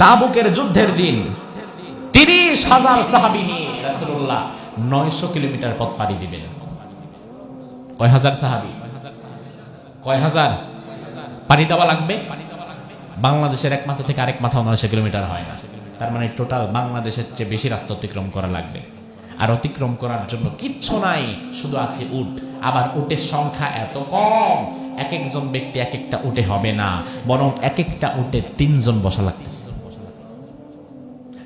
[SPEAKER 1] তাবুকের যুদ্ধের দিন ৩০,০০০ সাহাবী নিয়ে রাসূলুল্লাহ ৯০০ কিলোমিটার পথ পাড়ি দিবেন। কয় হাজার সাহাবী? কয় হাজার পাড়ি দেওয়া লাগবে? বাংলাদেশের এক মাথা থেকে আরেক মাথা ৯০০ কিলোমিটার হয় না। তার মানে টোটাল বাংলাদেশের চেয়ে বেশি রাস্তা অতিক্রম করা লাগবে। আর অতিক্রম করার জন্য কিচ্ছু নাই, শুধু আছে উট। আবার উটের সংখ্যা এত কম, এক একজন ব্যক্তি এক একটা উটে হবে না, বরং এক একটা উটে ৩ জন বসা লাগতেছে।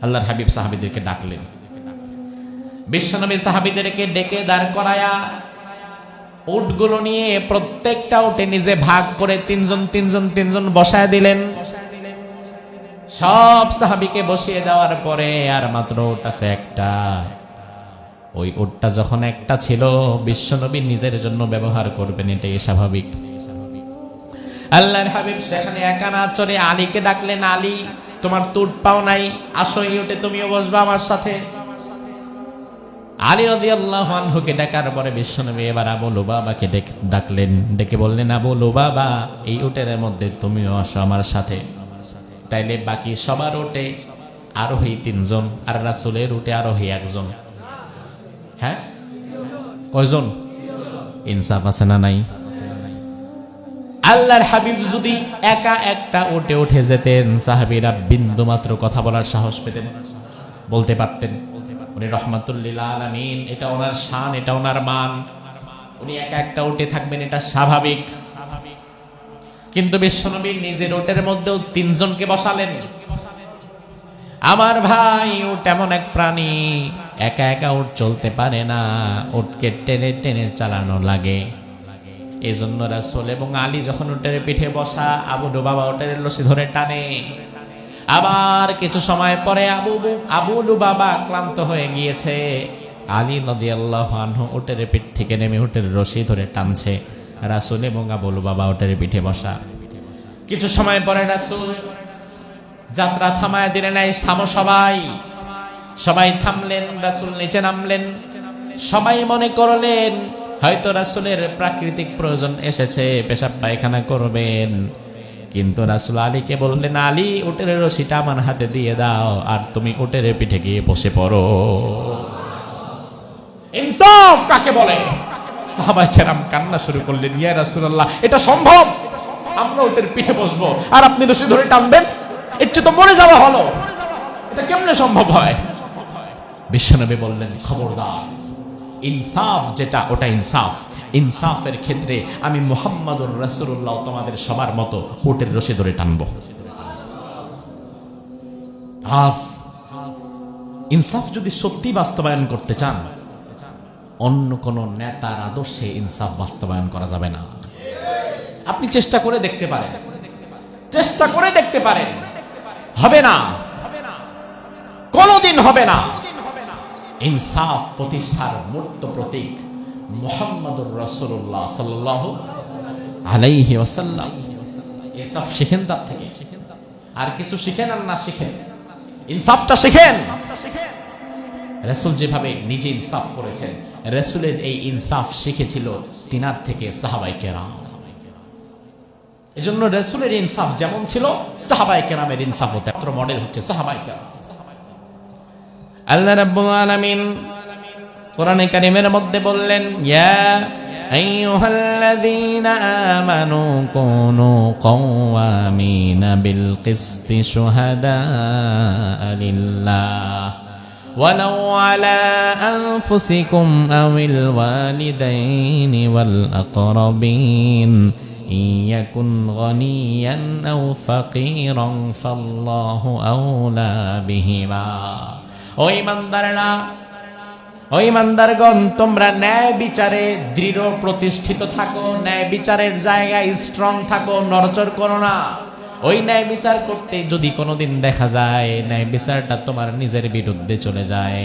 [SPEAKER 1] আল্লাহর হাবিব সাহাবীদেরকে ডাকলেন, বিশ্বনবী সাহাবীদেরকে ডেকে দাঁড় করায়া উটগুলো নিয়ে প্রত্যেকটা উটে নিজে ভাগ করে ৩ জন বসায় দিলেন। সব সাহাবীকে বসিয়ে দেওয়ার পরে আর মাত্র উট আছে একটা। ওই উটটা যখন একটা ছিল, বিশ্বনবী নিজের জন্য ব্যবহার করবেন, এটাই স্বাভাবিক। আল্লাহর হাবিব সেখানে একা না চলে আলীকে ডাকলেন, আলী তোমার তো উট পাও নাই, আসো এই উটে তুমিও বসবা আমার সাথে। আলী রাদিয়াল্লাহু আনহুকে ডাকার পরে বিশ্বনবী এবার আবু লুবাবাকে ডাকলেন, ডেকে বললেন, আবু লুবাবা এই উটের মধ্যে তুমিও আসো আমার সাথে। তাইলে বাকি সবার উটে আরোহী 3 জন, আর রাসূলের উটে আরোহী 1 জন। হ্যাঁ, কয়জন? ইনসাফ আছে না নাই? আল্লাহর হাবিব যদি একা একটা উটে উঠে যেতেন, সাহাবীরা বিন্দু মাত্র কথা বলার সাহস পেতেন, বলতে পারতেন উনি রহমাতুল লিল আলামিন, এটা ওনার শান, এটা ওনার মান, উনি একা একটা উটে থাকবেন, এটা স্বাভাবিক। কিন্তু বিশ্বনবী নিজের উটের মধ্যেও 3 জনকে বসালেন। আমার ভাই, উট এমন এক প্রাণী, একা একা উট চলতে পারে না, উটকে টেনে টেনে চালানো লাগে। এই জন্য রাসূল এবং আলী যখন উটের পিঠে বসা, আবু লুবাবা উটের রশি ধরে টানে। আবার কিছু সময় পরে আবু লুবাবা ক্লান্ত হয়ে গিয়েছে, আলী রাদিয়াল্লাহু আনহু উটের পিঠ থেকে নেমে উটের রশি ধরে টানছে, রাসূল এবং আবু লুবাবা উটের পিঠে বসা। কিছু সময় পরে রাসূল যাত্রা থামায় দিলেন, এই থামো সবাই। সবাই থামলেন, রাসূল নিচে নামলেন। সবাই মনে করলেন হয়তো রাসূলের প্রাকৃতিক প্রয়োজন এসেছে, পেশাব পায়খানা করবেন। কিন্তু রাসূল আলীকে বললেন, আলী উটের রশিটা আমার হাতে দিয়ে দাও, আর তুমি উটের পিঠে গিয়ে বসে পড়ো। ইনসাফ কাকে বলে? সাহাবায়ে কেরাম কান্না শুরু করলেন, ইয়া রাসূলুল্লাহ, এটা সম্ভব? আমরা উটের পিঠে বসবো আর আপনি রশি ধরে টানবেন? এর চেয়ে তো মরে যাওয়া হলো, এটা কেমনে সম্ভব হয়? বিশ্বনবী বললেন, খবরদার, ইনসাফ যেটা ওটা ইনসাফ। ইনসাফের ক্ষেত্রে আমি মুহাম্মাদুর রাসূলুল্লাহ তোমাদের সবার মতো উটের রশি ধরে টানবো। আজ ইনসাফ যদি সত্যি বাস্তবায়ন করতে চান, অন্য কোন নেতার আদর্শে ইনসাফ বাস্তবায়ন করা যাবে না। আপনি চেষ্টা করে দেখতে পারেন, চেষ্টা করে দেখতে পারেন, হবে না, কোনদিন হবে না। ইনসাফ প্রতিষ্ঠার মূর্ত প্রতীক মুহাম্মাদুর রাসূলুল্লাহ সাল্লাল্লাহু আলাইহি ওয়াসাল্লাম। ইনসাফ শিখেন তার থেকে, আর কিছু শিখেন আর না শিখেন, ইনসাফটা শিখেন। রাসূল যেভাবে নিজে ইনসাফ করেছেন, রাসূলের এই ইনসাফ শিখেছিল তিনার থেকে সাহাবায়ে কেরাম। এজন্য রাসূলের ইনসাফ যেমন ছিল, সাহাবায়ে কেরামের ইনসাফও তেমন। মডেল হচ্ছে সাহাবায়ে কেরাম। আল্লাহ রাব্বুল আলামিন কোরআনে কারীমের মধ্যে বললেন, ইয়া আইয়ুহাল্লাযীনা আমানু কুনু কাওয়ামিনা বিল কিসতি শুহাদাআ লিল্লাহ ওয়ালাউ আলা আনফুসিকুম আওিল ওয়ালিদাইনি ওয়াল আকরাবিন ইয়াকুন গনিয়ান আও ফাকীরান ফাল্লাহু আওলা বিহিমা। ও ঈমানদাররা, ও ঈমানদারগণ, তোমরা ন্যায় বিচারে দৃঢ় প্রতিষ্ঠিত থাকো, ন্যায় বিচারের জায়গায় স্ট্রং থাকো, নড়চড় করো না। ওই ন্যায় বিচার করতে যদি কোনোদিন দেখা যায় ন্যায় বিচারটা তোমার নিজের বিরুদ্ধে চলে যায়,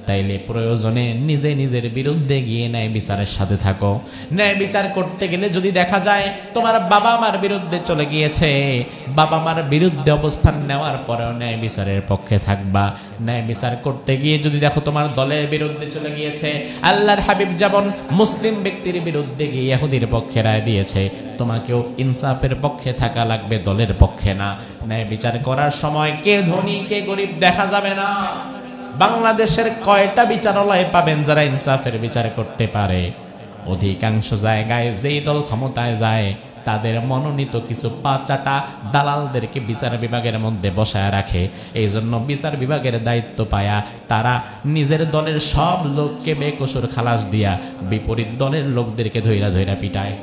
[SPEAKER 1] তাইলে প্রয়োজনে নিজে নিজের বিরুদ্ধে গিয়ে ন্যায় বিচারের সাথে থাকো। ন্যায় বিচার করতে গেলে যদি দেখা যায় তোমার বাবা মার বিরুদ্ধে চলে গিয়েছে, বাবা মার বিরুদ্ধে অবস্থান নেওয়ার পরেও ন্যায় বিচারের পক্ষে থাকবা। ন্যায় বিচার করতে গিয়ে যদি দেখো তোমার দলের বিরুদ্ধে চলে গিয়েছে, আল্লাহর হাবিব যেমন মুসলিম ব্যক্তির বিরুদ্ধে গিয়ে ইহুদির পক্ষে রায় দিয়েছে, তোমাকেও ইনসাফের পক্ষে থাকা লাগবে, দলের পক্ষে না। ন্যায় বিচার করার সময় কে ধনী কে গরিব দেখা যাবে না। বাংলাদেশের কয়টা বিচারালয় পাবেন যারা ইনসাফের বিচার করতে পারে? অধিকাংশ জায়গায় যেই দল ক্ষমতায় যায় তাদের মনোনীত কিছু পাঁচাটা দালালদেরকে বিচার বিভাগের মধ্যে বসায় রাখে। এই জন্য বিচার বিভাগের দায়িত্ব পায়া তারা নিজের দলের সব লোককে বেকসুর খালাস দিয়া বিপরীত দলের লোকদেরকে ধইরা ধইরা পিটায়।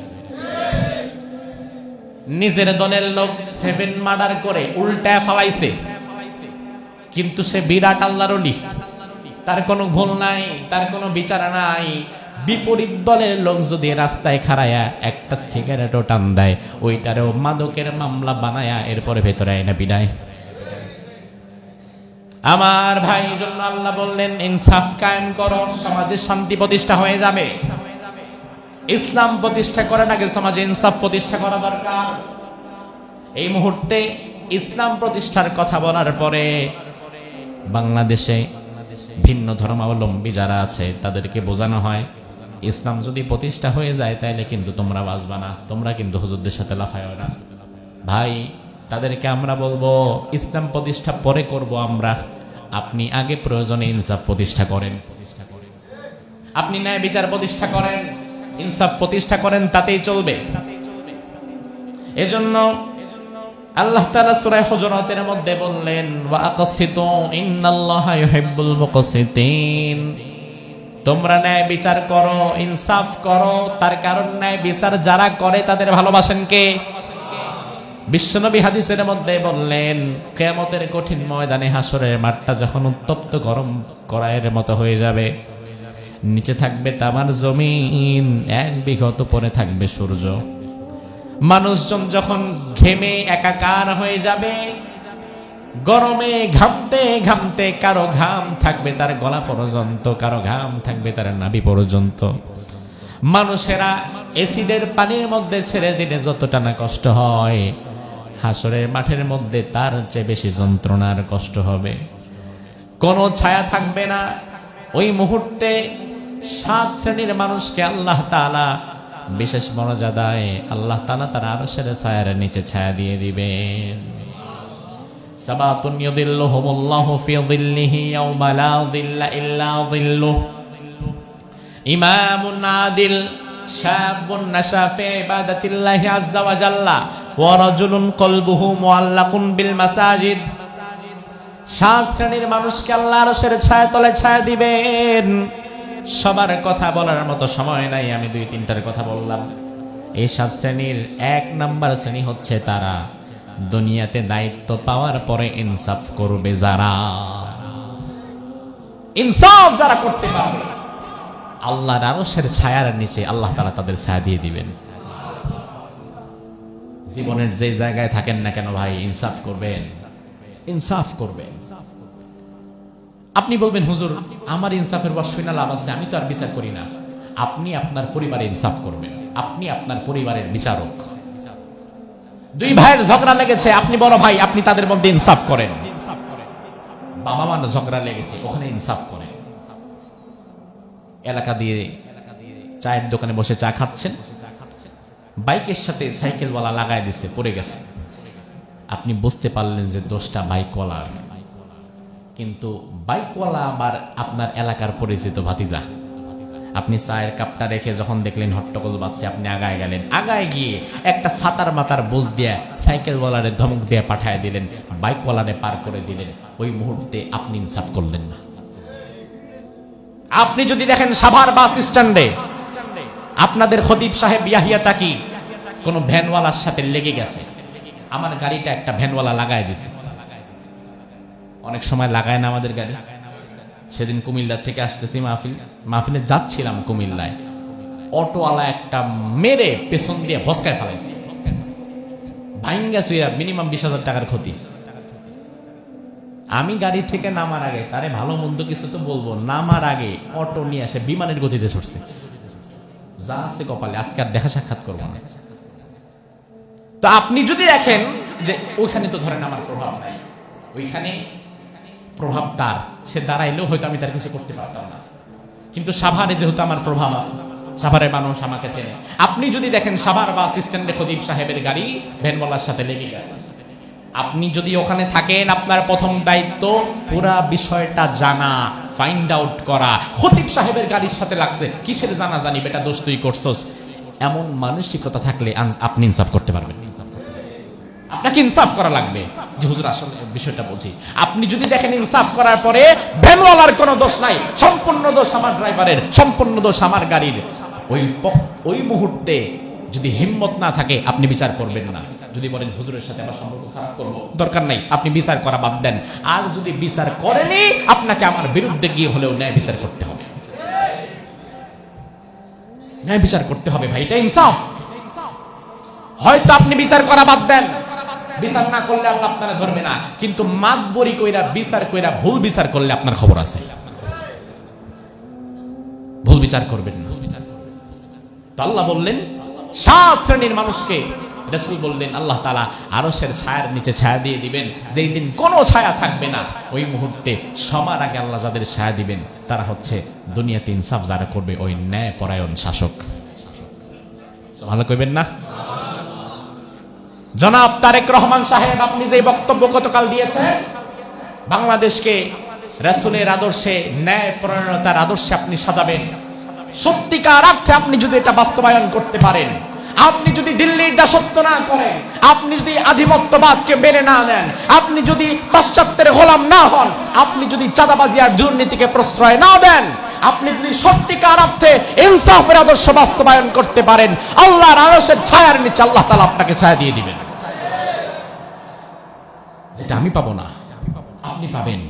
[SPEAKER 1] নিজের দলের লোক 7 মার্ডার করে উল্টায় ফালাইছে, কিন্তু সে বিরাট আল্লাহর ওলি, তার কোনো ভুল নাই, তার কোনো বিচার নাই। বিপরীত দলের লোক যদি রাস্তায় খাড়ায়া একটা সিগারেটও টান দেয়, ওইটারেও মাদকের মামলা বানায়া এরপরে ভেতরে আইনা পিটায়। আমার ভাই, জন্য আল্লাহ বললেন ইনসাফ কায়েম করো, সমাজে শান্তি প্রতিষ্ঠা হয়ে যাবে। ইসলাম প্রতিষ্ঠা করার আগে সমাজে ইনসাফ প্রতিষ্ঠা করা দরকার। এই মুহূর্তে ইসলাম প্রতিষ্ঠার কথা বলার পরে বাংলাদেশে ভিন্ন ধর্মাবলম্বী যারা আছে তাদেরকে বোঝানো হয় ইসলাম যদি প্রতিষ্ঠা হয়ে যায় তাহলে কিন্তু তোমরা বাঁচবা না, তোমরা কিন্তু হুজুরদের সাথে লাফায় না। ভাই, তাদেরকে আমরা বলবো ইসলাম প্রতিষ্ঠা পরে করব আমরা, আপনি আগে প্রয়োজনে ইনসাফ প্রতিষ্ঠা করেন, আপনি ন্যায় বিচার প্রতিষ্ঠা করেন, ইনসাফ প্রতিষ্ঠা করেন, তাতেই চলবে। এজন্য আল্লাহ তাআলা সূরা হুজুরাতের মধ্যে বললেন ওয়া আকাসিতু ইন্নাল্লাহা ইউহিব্বুল মুকসিতিন, তোমরা ন্যায় বিচার করো, ইনসাফ করো, তার কারণ ন্যায় বিচার যারা করে তাদের ভালোবাসেন কে? বিশ্বনবী হাদিসের মধ্যে বললেন কিয়ামতের কঠিন ময়দানে হাসরের মাঠটা যখন উত্তপ্ত গরম কড়াইয়ের মতো হয়ে যাবে, নিচে থাকবে তামার জমিন, এক বিঘত উপরে থাকবে সূর্য, মানুষজন যখন ঘেমে একাকার হয়ে যাবে, গরমে ঘামতে ঘামতে কারো ঘাম থাকবে তার গলা পর্যন্ত, কারো ঘাম থাকবে তার নাভি পর্যন্ত, মানুষেরা এসিডের পানির মধ্যে ছেড়ে দিলে যতটা না কষ্ট হয়, হাসরের মাঠের মধ্যে তার চেয়ে বেশি যন্ত্রণার কষ্ট হবে। কোনো ছায়া থাকবে না। ওই মুহূর্তে 7 শ্রেণীর মানুষকে আল্লাহ তাআলা বিশেষ মর্যাদায় আল্লাহ তাআলা তার আরশের ছায়ার নিচে ছায়া দিয়ে দিবেন। সাবাতুন ইউদিল্লুহুমুল্লাহু ফি যিল্লিহি ইয়াওমা লা যিল্লা ইল্লা যিল্লুহ, ইমামুন আদিল, শাবুন নাশা ফি ইবাদাতিল্লাহি আযজা ওয়া জাল্লা, ওয়া রাজুলুন কলবুহু মুআল্লাকুন বিল মাসাজিদ। 7 শ্রেণীর মানুষকে আল্লাহ আরশের ছায়াতলে ছায়া দিবেন। সবার কথা বলার মতো সময় নাই, আমি 2-3টার কথা বললাম। এই 7 শ্রেণীর 1 নাম্বার শ্রেণী হচ্ছে তারা দুনিয়াতে দায়িত্ব পাওয়ার পরে ইনসাফ করবে যারা। ইনসাফ যারা করতে পারবে আল্লাহর আরশের ছায়ার নিচে আল্লাহ তাআলা তাদের ছায়া দিয়ে দিবেন। জীবনের যে জায়গায় থাকেন না কেন ভাই, ইনসাফ করবেন, ইনসাফ করবেন। আপনি বলবেন হুজুর আমার ইনসাফের বশ না লাভ আছে, আমি তো আর বিচার করি না। আপনি আপনার পরিবারে ইনসাফ করবেন, আপনি আপনার পরিবারের বিচারক। 2 ভাইয়ের ঝগড়া লেগেছে, আপনি বড় ভাই, আপনি তাদের মধ্যে ইনসাফ করেন। বাবা মার ঝগড়া লেগেছে, ওখানে ইনসাফ করেন। এলাকা দিয়ে চায়ের দোকানে বসে চা খাচ্ছেন, বাইকের সাথে সাইকেলওয়ালা লাগাই দিছে, পড়ে গেছে। আপনি বুঝতে পারলেন যে দোষটা বাইকওয়ালার, কিন্তু বাইকওয়ালা আবার আপনার এলাকার পরিচিত ভাতিজা। আপনি চায়ের কাপটা রেখে যখন দেখলেন হট্টগোল বাজছে, আপনি আগায় গেলেন, আগায় গিয়ে একটা ছাতার মাথার বোঝ দিয়ে সাইকেলওয়ালারে ধমক দিয়ে পাঠায় দিলেন, বাইকওয়ালারে পার করে দিলেন। ওই মুহূর্তে আপনি ইনসাফ করলেন না। আপনি যদি দেখেন সাভার বাস স্ট্যান্ডে আপনাদের খতিব সাহেব ইয়াহিয়া তাকি কোন ভ্যানওয়ালার সাথে লেগে গেছে, আমার গাড়িটা একটা ভ্যানওয়ালা লাগায় দিছে। অনেক সময় লাগায় না আমাদের গাড়ি। সেদিন কুমিল্লা থেকে আসতেছি, মাহফিলে যাচ্ছিলাম কুমিল্লায়, অটোওয়ালা একটা মেরে পেছন দিয়ে ভস্কায় ফেলাইছে, ভাঙ্গা সুইয়া মিনিমাম 20,000 টাকার ক্ষতি। আমি গাড়ি থেকে নামার আগে তারে ভালো মন্দ কিছু তো বলবো, নামার আগে অটো নিয়ে আসে বিমানের গতিতে ছুটছে। যা আছে কপালে, আজকে আর দেখা সাক্ষাৎ করবো না। তো আপনি যদি দেখেন যে ওইখানে তো ধরেন আমার প্রভাব নাই, ওইখানে প্রভাব তার, সে দাঁড়াইলেও হয়তো আমি তার কিছু করতে পারতাম না, কিন্তু সাভারে যেহেতু আমার প্রভাব আছে, সাভারের মানুষ আমাকে চেনে। আপনি যদি দেখেন সাভার বাস স্ট্যান্ডে খতিব সাহেবের গাড়ি ভ্যানওয়ালার সাথে লেগে গেছে, আপনি যদি ওখানে থাকেন, আপনার প্রথম দায়িত্ব পুরা বিষয়টা জানা, ফাইন্ড আউট করা। খতিব সাহেবের গাড়ির সাথে লাগছে, কিসের জানা জানি, বেটা দোষ তুই করছস, এমন মানসিকতা থাকলে আপনি ইনসাফ করতে পারবেন। আপনাকে ইনসাফ করা লাগবে যে হুজুর আসলে বিষয়টা বুঝি। আপনি যদি দেখেন ইনসাফ করার পরে ভ্যানওয়ালার কোনো দোষ নাই, সম্পূর্ণ দোষ আমার ড্রাইভারের, সম্পূর্ণ দোষ আমার গাড়ির, ওই মুহূর্তে যদি হিম্মত না থাকে আপনি বিচার করবেন না। যদি বলেন হুজুরের সাথে আমার সম্পর্ক খারাপ করব, দরকার নাই, আপনি বিচার করা বাদ দেন। আর যদি বিচার করেনি, আপনাকে আমার বিরুদ্ধে গিয়ে হলেও ন্যায় বিচার করতে হবে, ন্যায় বিচার করতে হবে ভাই, এটা ইনসাফ। হয়তো আপনি বিচার করা বাদ দেন, বিচার না করলে আল্লাহ আপনারা ধরবে না, কিন্তু মাতবরি কইরা বিচার কইরা ভুল বিচার করলে আপনার খবর আছে। ভুল বিচার করবেন না। তো আল্লাহ বললেন 7 শ্রেণীর মানুষকে রাসূল বললেন আল্লাহ তাআলা আরশের ছায়ার নিচে ছায়া দিয়ে দিবেন, যেই দিন কোনো ছায়া থাকবে না। ওই মুহূর্তে সবার আগে আল্লাহ যাদের ছায়া দিবেন তারা হচ্ছে দুনিয়াতে ইনসাফ যারা করবে, ওই ন্যায়পরায়ণ শাসক। ভালো কইবেন না? জনাব তারেক রহমান সাহেব, আপনি যে বক্তব্য গতকাল দিয়েছেন, বাংলাদেশকে রাসূলের আদর্শে, ন্যায়পরায়ণতার আদর্শে আপনি সাজাবেন, সত্যিকার অর্থে আপনি যদি এটা বাস্তবায়ন করতে পারেন, আপনি যদি দিল্লির দাসত্ব না করেন, আপনি যদি আধিপত্যবাদকে মেনে না নেন, আপনি যদি পাশ্চাত্যের গোলাম না হন, আপনি যদি চাঁদাবাজি আর দুর্নীতিকে প্রশ্রয় না দেন, আপনি যদি সত্যিকার অর্থে ইনসাফের আদর্শ বাস্তবায়ন করতে পারেন, আল্লাহর আরশের ছায়ার নিচে আল্লাহ তাআলা আপনাকে ছায়া দিয়ে দিবেন। যেটা আমি পাবো না, আপনি পাবেন,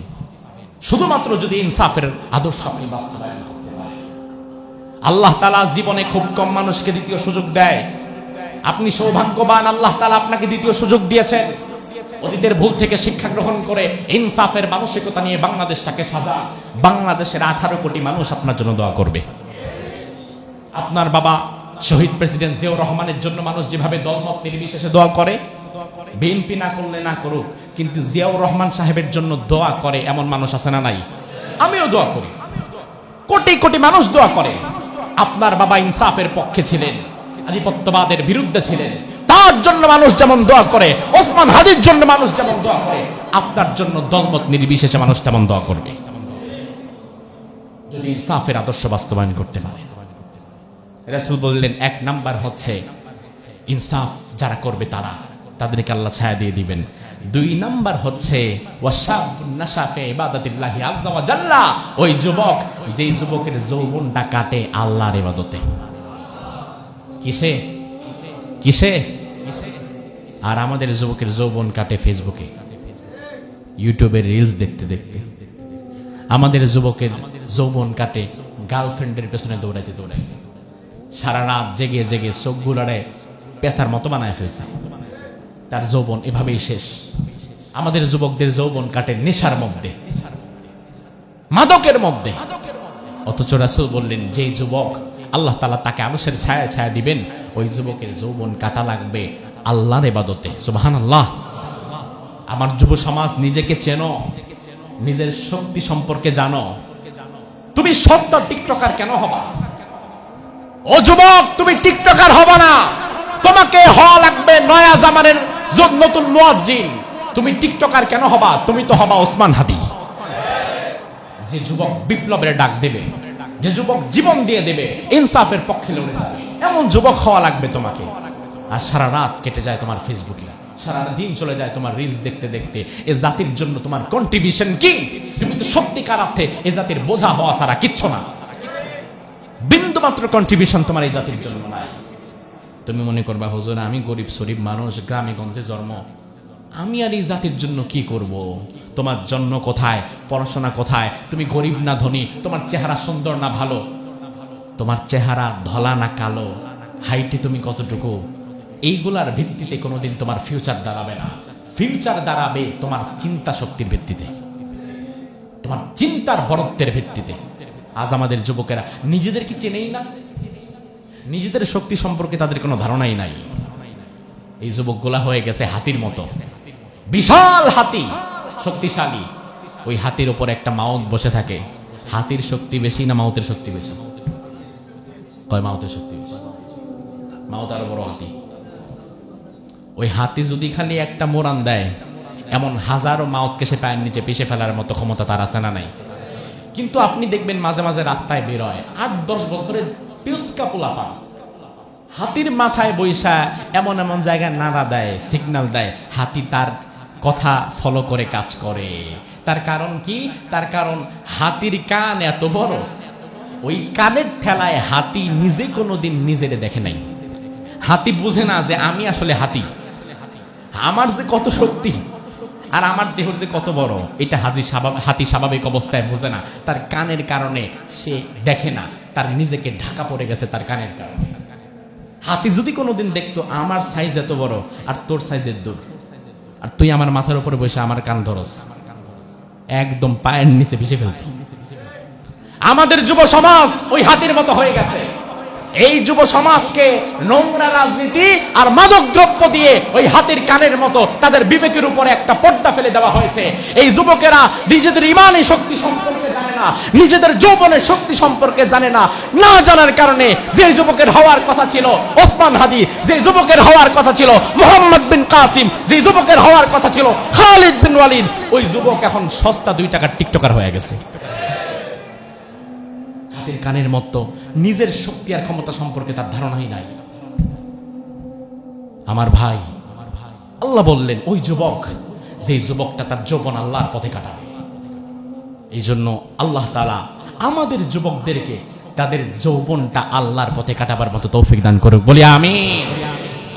[SPEAKER 1] শুধুমাত্র যদি ইনসাফের আদর্শ আপনি বাস্তবায়ন করতে পারেন। আল্লাহ তাআলা জীবনে খুব কম মানুষকে দ্বিতীয় সুযোগ দেয়। আপনি সৌভাগ্যবান, আল্লাহ তাআলা আপনাকে দ্বিতীয় সুযোগ দিয়েছেন। অতীতের ভুল থেকে শিক্ষা গ্রহণ করে ইনসাফের মানসিকতা নিয়ে বাংলাদেশটাকে সাজান। বাংলাদেশের 18 কোটি মানুষ আপনার জন্য দোয়া করবে। আপনার বাবা শহীদ প্রেসিডেন্ট জিয়াউর রহমানের জন্য মানুষ যেভাবে দলমত নির্বিশেষে দোয়া করে, বিএনপি না করলে না করুক, কিন্তু জিয়াউর রহমান সাহেবের জন্য দোয়া করে এমন মানুষ আছে না নাই? আমিও দোয়া করি, কোটি কোটি মানুষ দোয়া করে। আপনার বাবা ইনসাফের পক্ষে ছিলেন, আধিপত্যবাদের বিরুদ্ধে ছিলেন, তার জন্য মানুষ যেমন দোয়া করে, ওসমান হাদির জন্য মানুষ যেমন দোয়া করে, আপনার জন্য দলমত নির্বিশেষে মানুষ তেমন দোয়া করবে, যদি ইনসাফের আদর্শ বাস্তবায়ন করতে পারে। রাসূল বললেন 1 নাম্বার হচ্ছে ইনসাফ যারা করবে তাদেরকে আল্লাহ ছায়া দিয়ে দিবেন। 2 নাম্বার হচ্ছে ওয়াশাবুন নাশাফে ইবাদাতিল্লাহি আযজা ওয়া জাল্লা, ওই যুবক যেই যুবকের যৌবনটা কাটে আল্লাহর ইবাদতে। কিসে কিসে? আর আমাদের যুবকের যৌবন কাটে ফেসবুকে, ইউটিউবের রিলস দেখতে দেখতে। আমাদের যুবকের যৌবন কাটে গার্লফ্রেন্ডের পেছনে দৌড়াইতে দৌড়াইতে, সারা রাত জেগে জেগে চোখগুলারে পেশার মতো বানায় ফেলছে, তার যৌবন এভাবেই শেষ। আমাদের যুবকদের যৌবন কাটে নেশার মধ্যে, মাদকের মধ্যে। অথচ রাসূল বললেন যে যুবক আল্লাহ তাআলা তাকে আরশের ছায়া ছায়া দিবেন, ওই যুবকের যৌবন কাটা লাগবে আল্লাহর ইবাদতে। সুবহানাল্লাহ। আমার যুব সমাজ, নিজেকে চেনো, নিজের শক্তি সম্পর্কে জানো। তুমি সস্তা টিকটকার কেন হবা? ও যুবক, তুমি টিকটকার হবা না, তোমাকে হওয়া লাগবে নয়া জামানের নতুন মুয়াজ্জিন। তুমি টিকটকার কেন হবা? তুমি তো হবা ওসমান হাদি। যে যুবক বিপ্লবের ডাক দেবে, যে যুবক জীবন দিয়ে দেবে, ইনসাফের পক্ষে লড়ে যাবে, এমন যুবক হওয়া লাগবে তোমাকে। আর সারা রাত কেটে যায় তোমার ফেসবুকে, সারা দিন চলে যায় তোমার রিলস দেখতে দেখতে। এ জাতির জন্য তোমার কন্ট্রিবিউশন কি? তুমি তো সত্যিকার অর্থে এ জাতির বোঝা হওয়া ছাড়া কিচ্ছু না। বিন্দু মাত্র কন্ট্রিবিউশন তোমার এই জাতির জন্য নাই। তুমি মনে করবা হুজুর আমি গরিব শরীফ মানুষ, গ্রামে গঞ্জে জন্ম, আমি আর এই জাতির জন্য কি করব? তোমার জন্ম কোথায়, পড়াশোনা কোথায়, তুমি গরিব না ধনী, তোমার চেহারা সুন্দর না ভালো, তোমার চেহারা ধলা না কালো, হাইটে তুমি কতটুকু, এইগুলার ভিত্তিতে কোনোদিন তোমার ফিউচার দাঁড়াবে না। ফিউচার দাঁড়াবে তোমার চিন্তা শক্তির ভিত্তিতে, তোমার চিন্তার বড়ত্বের ভিত্তিতে। আজ আমাদের যুবকেরা নিজেদেরকে চেনেই না, নিজেদের শক্তি সম্পর্কে তাদের কোনো ধারণাই নাই। এই যুবকগুলা হয়ে গেছে হাতির মতো, বিশাল হাতি, শক্তিশালী। ওই হাতির উপর একটা মাউত বসে থাকে। হাতির শক্তি বেশি না মাউতের শক্তি বেশি? কয় মাউতের শক্তি বেশি। মাউত আরো বড় হাতি। ওই হাতি যদি খালি একটা মোরান দেয়, এমন হাজারো মাউতকে সে পায়ের নিচে পিষে ফেলার মতো ক্ষমতা তার আছে না নাই? কিন্তু আপনি দেখবেন মাঝে মাঝে রাস্তায় বের হয় 8-10 বছরের পিউসকা পোলাপান, হাতির মাথায় বৈশা এমন এমন জায়গায় নাড়া দেয়, সিগন্যাল দেয়। হাতি তার কথা ফলো করে কাজ করে। তার কারণ কি? তার কারণ হাতির কান এত বড়, ওই কানের ঠেলায় হাতি নিজে কোনোদিন নিজেরে দেখে নাই। হাতি বুঝে না যে আমি আসলে হাতি, আমার যে কত শক্তি আর আমার দেহর যে কত বড়, এটা হাতি স্বাভাবিক অবস্থায় বোঝে না। তার কানের কারণে সে দেখে না, তার নিজেকে ঢাকা পড়ে গেছে তার কানের কারণে। হাতি যদি কোনোদিন দেখতো আমার সাইজ এত বড় আর তোর সাইজের দূর, আর তুই আমার মাথার উপরে বসে আমার কান ধরস, একদম পায়ের নিচে ভিসে ফেলত। আমাদের যুব সমাজ ওই হাতির মতো হয়ে গেছে। এই যুব সমাজকে নোংরা রাজনীতি আর মাদক দ্রব্য দিয়ে ওই হাতির কানের মতো তাদের বিবেকের উপরে একটা পর্দা ফেলে দেওয়া হয়েছে। এই যুবকেরা নিজেদের ইমানি শক্তি সম্পর্কে জানে না, নিজেদের যৌবনের শক্তি সম্পর্কে জানে না। না জানার কারণে যে যুবকের হওয়ার কথা ছিল ওসমান হাদি, যে যুবকের হওয়ার কথা ছিল মোহাম্মদ বিন কাসিম, যে যুবকের হওয়ার কথা ছিল খালিদ বিন ওয়ালিদ, ওই যুবক এখন সস্তা 2 টাকার টিকটকার হয়ে গেছে। হাতের কানের মতো নিজের শক্তি আর ক্ষমতা সম্পর্কে তার ধারণাই নাই। আমার ভাই, আল্লাহ বললেন ওই যুবক, যে যুবকটা তার যৌবন আল্লাহর পথে কাটাবে। এই জন্য আল্লাহ তাআলা আমাদের যুবকদেরকে তাদের যৌবনটা আল্লাহর পথে কাটাবার মতো তৌফিক দান করুক, বলি আমিন।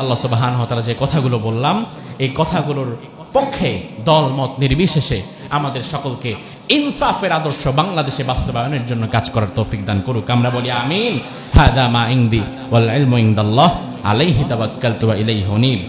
[SPEAKER 1] আল্লাহ সুবহানাহু ওয়া তাআলা যে কথাগুলো বললাম, এই কথাগুলোর পক্ষে দল মত নির্বিশেষে আমাদের সকলকে ইনসাফের আদর্শ বাংলাদেশে বাস্তবায়নের জন্য কাজ করার তৌফিক দান করুক, আমরা বলি আমিন। হাদা মা ইনদি ওয়াল ইলমু ইনদাল্লাহ আলাইহি তাওয়াক্কালতু ওয়া ইলাইহি উনীব।